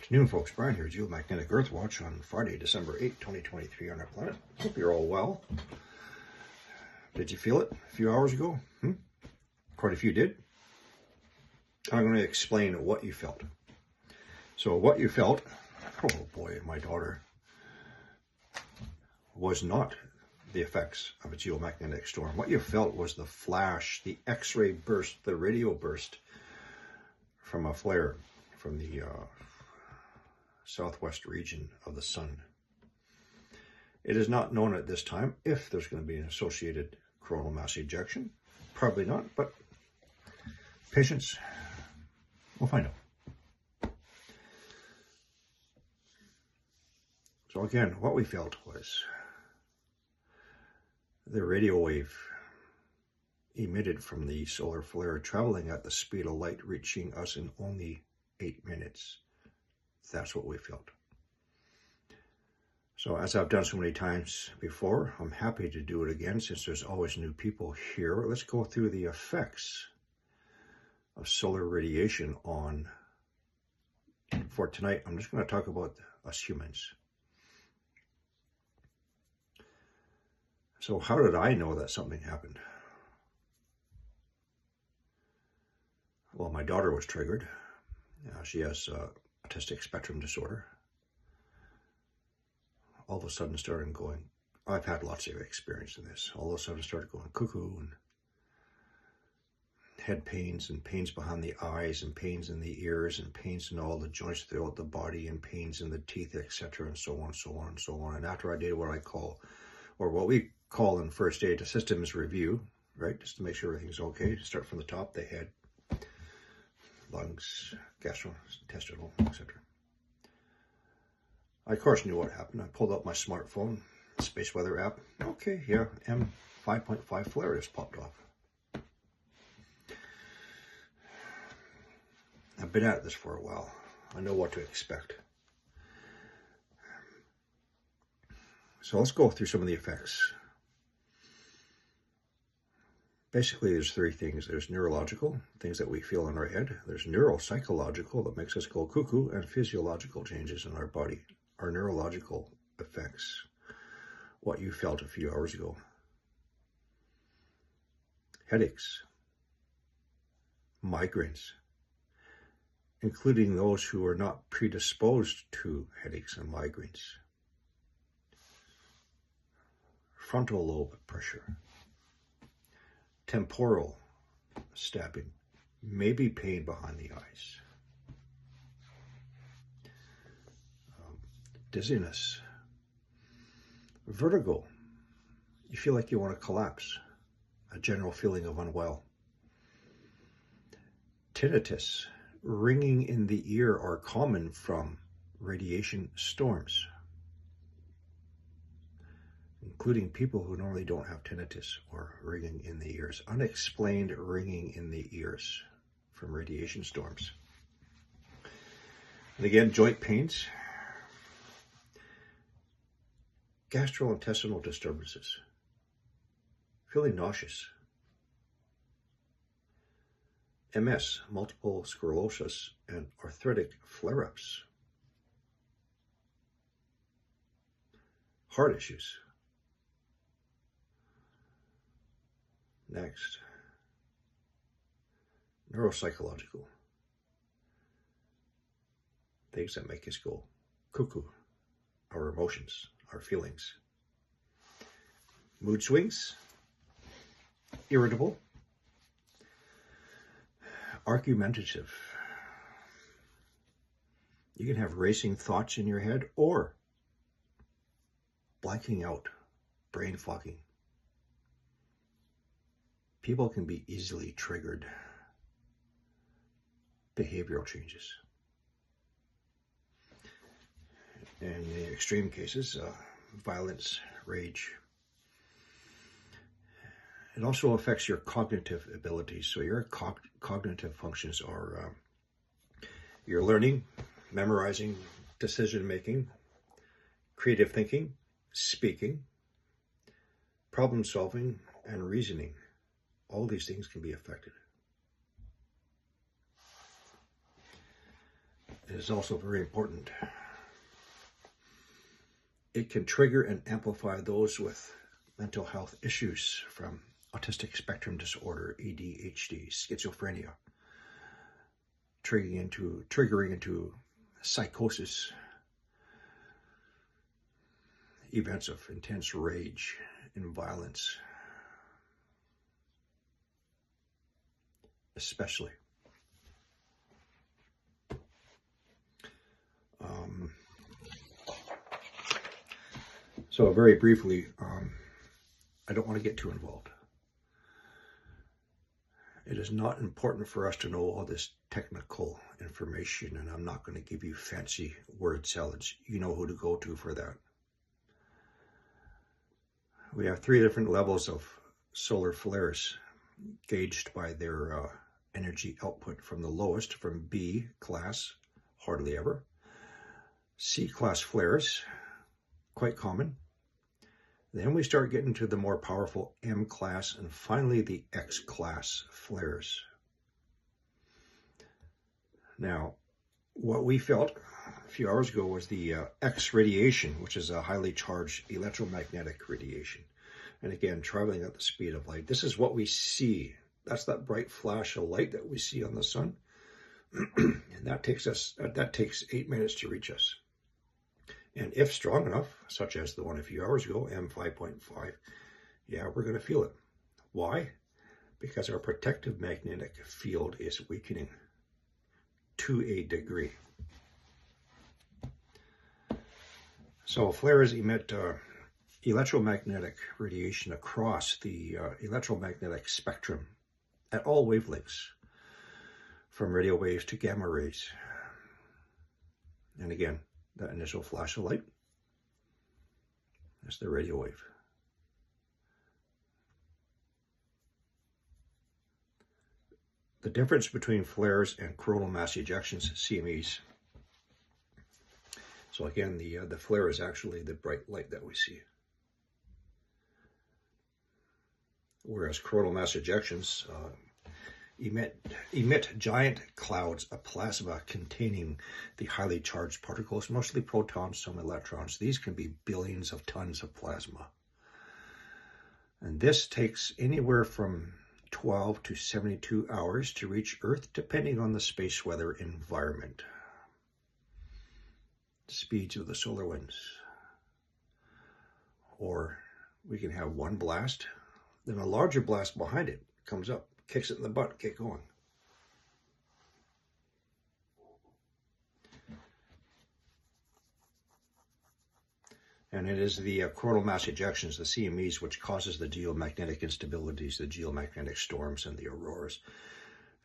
Afternoon, folks. Brian here, Geomagnetic Earth Watch on Friday, December 8, 2023 on our planet. Hope you're all well. Did you feel it a few hours ago? Quite a few did. I'm going to explain what you felt. So what you felt, oh boy, my daughter, was not the effects of a geomagnetic storm. What you felt was the flash, the X-ray burst, the radio burst from a flare from the southwest region of the sun. It is not known at this time if there's going to be an associated coronal mass ejection. Probably not, but patience, we'll find out. So again, what we felt was the radio wave emitted from the solar flare traveling at the speed of light, reaching us in only 8 minutes. That's what we felt. So as I've done so many times before, I'm happy to do it again since there's always new people here. Let's go through the effects of solar radiation on, for tonight, I'm just going to talk about us humans. So how did I know that something happened? Well, my daughter was triggered. She has autistic spectrum disorder. All of a sudden started going, I've had lots of experience in this. All of a sudden started going cuckoo, and head pains and pains behind the eyes and pains in the ears and pains in all the joints throughout the body and pains in the teeth, etc. and so on, so on, and so on. And after I did what I call, or what we call in first aid, a systems review, right? Just to make sure everything's okay. To start from the top, the head, lungs, gastrointestinal, etc. I, of course, knew what happened. I pulled out my smartphone, space weather app. Okay, yeah, M5.5 flare just popped off. I've been at this for a while. I know what to expect. So let's go through some of the effects. Basically, there's three things. There's neurological, things that we feel in our head. There's neuropsychological, that makes us go cuckoo, and physiological changes in our body. Our neurological effects, what you felt a few hours ago. Headaches, migraines, including those who are not predisposed to headaches and migraines. Frontal lobe pressure, temporal stabbing, maybe pain behind the eyes. Dizziness, vertigo, you feel like you want to collapse, a general feeling of unwell. Tinnitus, ringing in the ear, are common from radiation storms, including people who normally don't have tinnitus or ringing in the ears. Unexplained ringing in the ears from radiation storms. And again, joint pains, gastrointestinal disturbances, feeling nauseous, MS, multiple sclerosis, and arthritic flare-ups, heart issues. Next, neuropsychological, things that make us go cuckoo, our emotions, our feelings. Mood swings, irritable, argumentative. You can have racing thoughts in your head or blanking out, brain fogging. People can be easily triggered. Behavioral changes. In the extreme cases, violence, rage. It also affects your cognitive abilities. So your cognitive functions are your learning, memorizing, decision-making, creative thinking, speaking, problem-solving, and reasoning. All these things can be affected. It is also very important. It can trigger and amplify those with mental health issues, from autistic spectrum disorder, ADHD, schizophrenia, triggering into psychosis, events of intense rage and violence, especially. So very briefly, I don't want to get too involved. It is not important for us to know all this technical information, and I'm not going to give you fancy word salads. You know who to go to for that. We have 3 different levels of solar flares gauged by their energy output, from the lowest, from B class, hardly ever. C class flares, quite common. Then we start getting to the more powerful M class, and finally the X class flares. Now, what we felt a few hours ago was the X radiation, which is a highly charged electromagnetic radiation. And again, traveling at the speed of light. This is what we see. That's that bright flash of light that we see on the sun. And that takes 8 minutes to reach us. And if strong enough, such as the one a few hours ago, M5.5, yeah, we're going to feel it. Why? Because our protective magnetic field is weakening to a degree. So flares emit electromagnetic radiation across the electromagnetic spectrum at all wavelengths, from radio waves to gamma rays. And again, that initial flash of light, that's the radio wave. The difference between flares and coronal mass ejections, CMEs. So again, the flare is actually the bright light that we see. Whereas coronal mass ejections emit giant clouds of plasma containing the highly charged particles, mostly protons, some electrons. These can be billions of tons of plasma. And this takes anywhere from 12 to 72 hours to reach Earth, depending on the space weather environment. Speeds of the solar winds. Or we can have one blast, then a larger blast behind it comes up, kicks it in the butt, get going. And it is the coronal mass ejections, the CMEs, which causes the geomagnetic instabilities, the geomagnetic storms, and the auroras.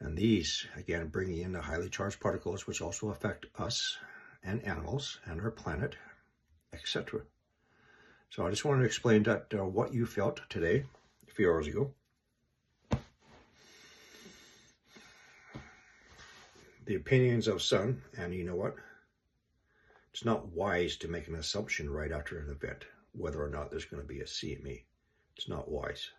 And these, again, bringing in the highly charged particles, which also affect us and animals and our planet, etc. So I just wanted to explain that what you felt today, a few hours ago. The opinions of some, and you know what? It's not wise to make an assumption right after an event, whether or not there's going to be a CME. It's not wise.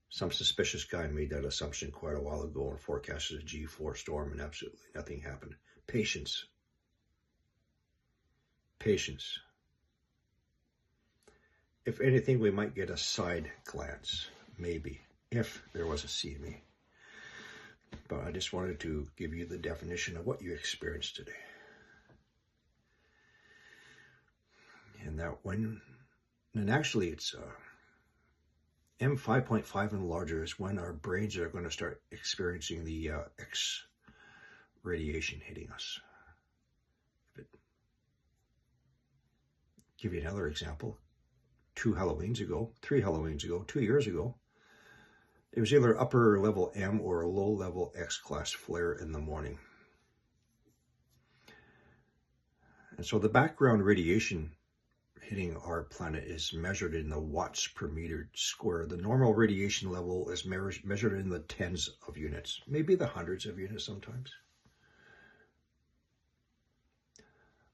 Some suspicious guy made that assumption quite a while ago and forecasted a G4 storm, and absolutely nothing happened. Patience. Patience. If anything, we might get a side glance, maybe, if there was a CME. But I just wanted to give you the definition of what you experienced today. And that and actually it's M5.5 and larger is when our brains are going to start experiencing the X radiation hitting us. Give you another example. 3 Halloweens ago, 2 years ago, it was either upper level M or a low level X class flare in the morning. And so the background radiation hitting our planet is measured in the watts per meter square. The normal radiation level is measured in the tens of units, maybe the hundreds of units sometimes.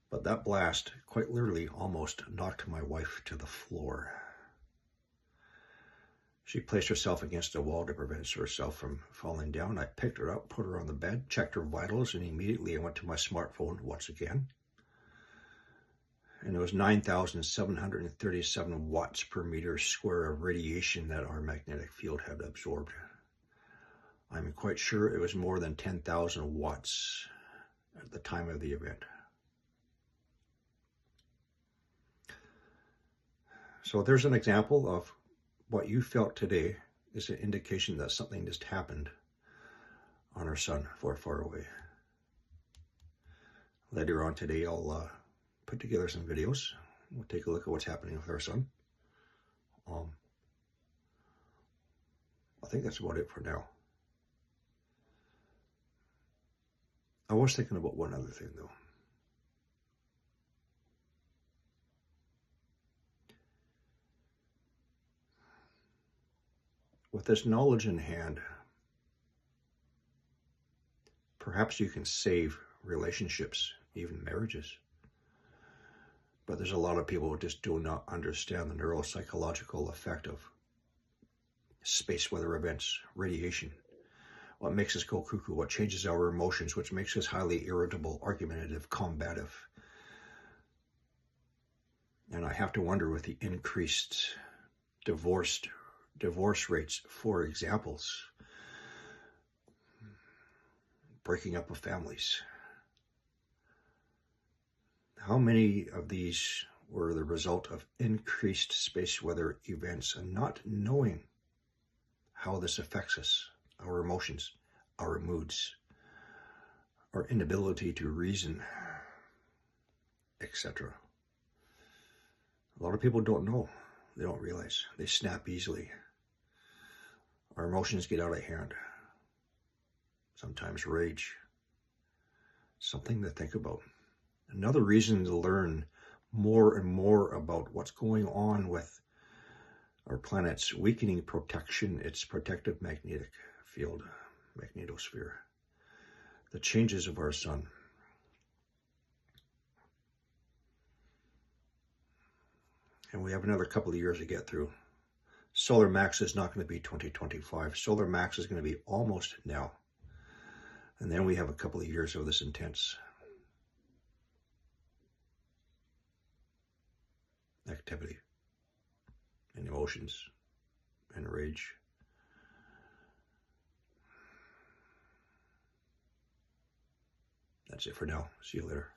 But that blast quite literally almost knocked my wife to the floor. She placed herself against a wall to prevent herself from falling down. I picked her up, put her on the bed, checked her vitals, and immediately I went to my smartphone once again. And it was 9,737 watts per meter square of radiation that our magnetic field had absorbed. I'm quite sure it was more than 10,000 watts at the time of the event. So there's an example of what you felt today is an indication that something just happened on our sun far away. Later on today, I'll put together some videos. We'll take a look at what's happening with our sun. I think that's about it for now. I was thinking about one other thing, though. With this knowledge in hand, perhaps you can save relationships, even marriages. But there's a lot of people who just do not understand the neuropsychological effect of space weather events, radiation, what makes us go cuckoo, what changes our emotions, which makes us highly irritable, argumentative, combative. And I have to wonder, with the increased divorce rates, for examples, breaking up of families, how many of these were the result of increased space weather events and not knowing how this affects us, our emotions, our moods, our inability to reason, etc. A lot of people don't know. They don't realize. They snap easily. Our emotions get out of hand. Sometimes rage. Something to think about. Another reason to learn more and more about what's going on with our planet's weakening protection, its protective magnetic field, magnetosphere, the changes of our sun. And we have another couple of years to get through. Solar max is not going to be 2025. Solar max is going to be almost now. And then we have a couple of years of this intense activity and emotions and rage. That's it for now. See you later.